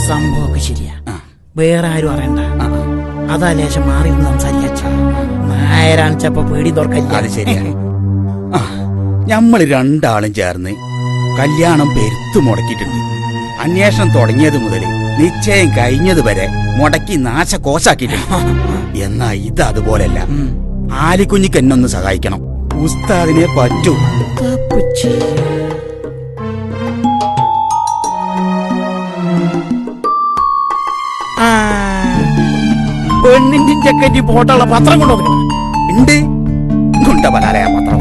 സംഭവമൊക്കെ ശരിയാ. വേറെ ആരും അറിയണ്ട. അതാ ലേശം മാറി നിന്ന് സംസാരിച്ച നായരാണിച്ചപ്പോ പേടി തുറക്കല്ല. അത് ശരിയാ. ഞമ്മള് രണ്ടാളും ചേർന്ന് കല്യാണം പെരുത്തു മുടക്കിയിട്ടുണ്ട്. അന്വേഷണം തുടങ്ങിയത് മുതൽ നിശ്ചയം കഴിഞ്ഞത് വരെ മുടക്കി നാശകോശാക്കിയിട്ടുണ്ട്. എന്നാ ഇത് അതുപോലല്ല. ആലിക്കുഞ്ഞിക്ക് എന്നൊന്ന് സഹായിക്കണം. ഉസ്താദിനെ പറ്റൂ. പെണ്ണിന്റെ ചെക്കറ്റി പോട്ടുള്ള പത്രം കൊണ്ടുവന്നു ഉണ്ട്. ഗുണ്ട പലാലയാ പത്രം.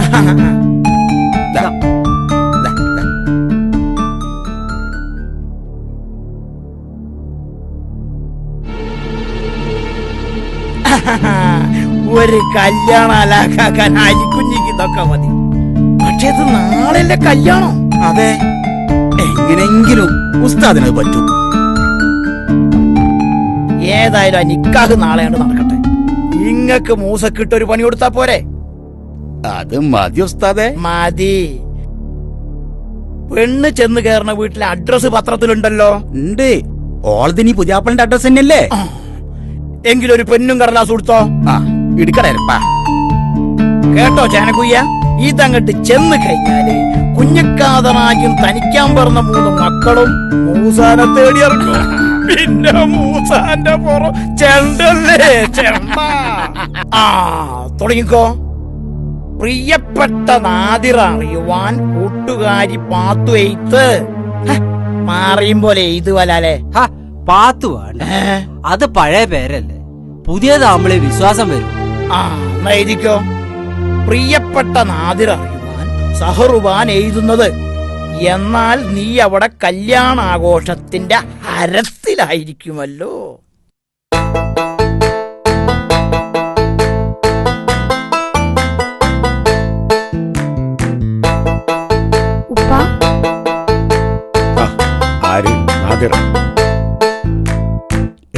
ഒരു കല്യാണം അലാക്കാൻ അലിക്കുഞ്ഞിക്ക് ഇതൊക്കെ മതി. പക്ഷെ ഇത് നാളെയല്ലേ കല്യാണം. അതെ, എങ്ങനെങ്കിലും ഉസ്താദിനത് പറ്റൂ. ഏതായാലും ആ നിക്കാഹ് നാളെയാണ് നടക്കട്ടെ. ഇങ്ങക്ക് മൂസക്കിട്ടൊരു പണി കൊടുത്താ പോരെ? അത് മതി ഉസ്താദേ. മതി. പെണ്ണ് ചെന്ന് കയറുന്ന വീട്ടിലെ അഡ്രസ് പത്രത്തിലുണ്ടല്ലോ. ഉണ്ട്. ഓൾദിനി പുതിയാപ്പളിന്റെ അഡ്രസ് തന്നെയല്ലേ? എങ്കിലൊരു പെണ്ണും കടലാസ് കൊടുത്തോ. ഇടുക്കടപ്പാ. കേട്ടോ ചാനക്കുയ്യ, ഇതങ്ങട്ട് ചെന്ന് കഴിഞ്ഞാല് കുഞ്ഞക്കാതനായും തനിക്കാൻ പറഞ്ഞ 3 മക്കളും മൂസാനെ തേടിയിറങ്ങും. പിന്നെ മൂസാന്റെ പുറം ചെണ്ടല്ലേ ചെണ്ട. തുടങ്ങിക്കോ. പ്രിയപ്പെട്ട നാദിറ അറിയുവാൻ കൂട്ടുകാരി പാത്തു എയ്ത്ത്. മാറിയും പോലെ എയ്ത് വലാലേ. പാത്തു വേണ്ട, അത് പഴയ പേരല്ലേ. പുതിയതാകുമ്പോഴേ വിശ്വാസം വരും. എന്നാ എഴുതിക്കോ. പ്രിയപ്പെട്ട നാദിർ അറിയുവാൻ സഹറുവാൻ എഴുതുന്നത്. എന്നാൽ നീ അവിടെ കല്യാണാഘോഷത്തിന്റെ ഹരത്തിലായിരിക്കുമല്ലോ.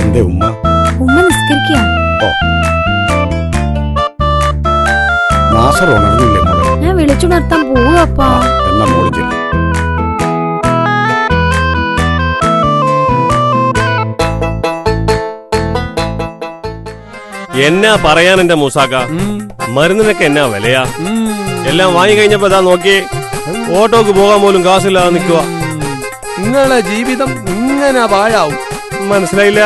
എന്റെ ഉമ്മ നിസ്കരിക്കുക. നാസർ ഉണർന്നില്ലേ മോളെ? ഞാൻ വിളിച്ചുണർത്താൻ പോവാ. എന്നാ മോള് ചെല്ല്. എന്നാ പറയാൻ എന്റെ മൂസാക്ക, മരുന്നിനൊക്കെ എന്നാ വിലയാ. എല്ലാം വാങ്ങി കഴിഞ്ഞപ്പോ ഇതാ നോക്കി, ഓട്ടോക്ക് പോകാൻ പോലും കാശില്ലാതെ നിൽക്കുക. നിങ്ങളെ ജീവിതം ഇങ്ങനെ പാഴാവും. മനസ്സിലായില്ല?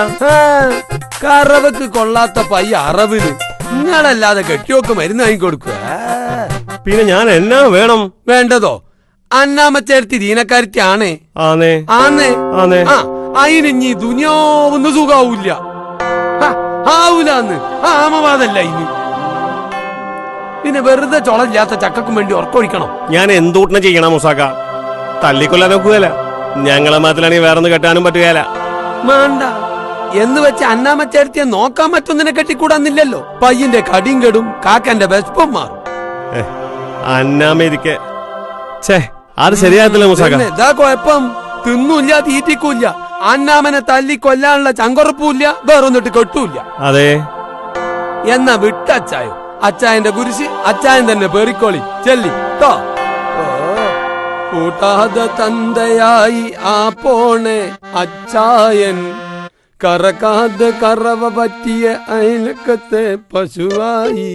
കറവക്ക് കൊള്ളാത്ത പയ്യ അറവിന് നിങ്ങളല്ലാതെ കെട്ടിയോക്ക് മരുന്ന് വാങ്ങിക്കൊടുക്കുക. പിന്നെ ഞാൻ എന്നാ വേണം? വേണ്ടതോ അന്നാമച്ചേർത്തി ദീനക്കാരത്തി ആണേ. അതിനിഞ്ഞി ദുനിയാവൊന്നും സുഖാവൂല്ല. ആവൂലെന്ന് ആമവാദല്ല ഇനി. പിന്നെ വെറുതെ ചൊളല്ലാത്ത ചക്കക്കും വേണ്ടി ഉറക്കൊഴിക്കണം. ഞാൻ എന്തൂട്ടന ചെയ്യണം മൂസാക്ക? തല്ലിക്കൊല്ലാൻ നോക്കുകയല്ല. ഞങ്ങളെ മതത്തിലാണെങ്കിൽ വേറൊന്ന് കെട്ടാനും പറ്റുകയല്ല. വേണ്ട എന്ന് വെച്ച് അന്നാമച്ചേർത്തിയെ നോക്കാൻ പറ്റുന്നതിനെ കെട്ടിക്കൂടാന്നില്ലല്ലോ. പയ്യന്റെ കടിയും കെടും, കാക്കന്റെ വെസ്പം മാറും. അന്നാമരിക്കെ അത് ശരിയാകത്തില്ല മൂസാക്ക. ഇതാ കുഴപ്പം. തിന്നൂല്ല, തീറ്റിക്കൂല്ല, അന്നാമനെ തല്ലി കൊല്ലാനുള്ള ചങ്കുറപ്പൂല്ല, വേറൊന്നിട്ട് കെട്ടൂല്ല. അതെ. എന്നാ വിട്ടച്ചായോ? അച്ചായന്റെ കുരിശ് അച്ചായൻ തന്നെ പേറിക്കോളി ചെല്ലി ട്ടോ. കൂട്ടാതെ തന്തയായി ആ പോണെ അച്ചായൻ, കറക്കാതെ കറവ പറ്റിയ അയലക്കത്തെ പശുവായി.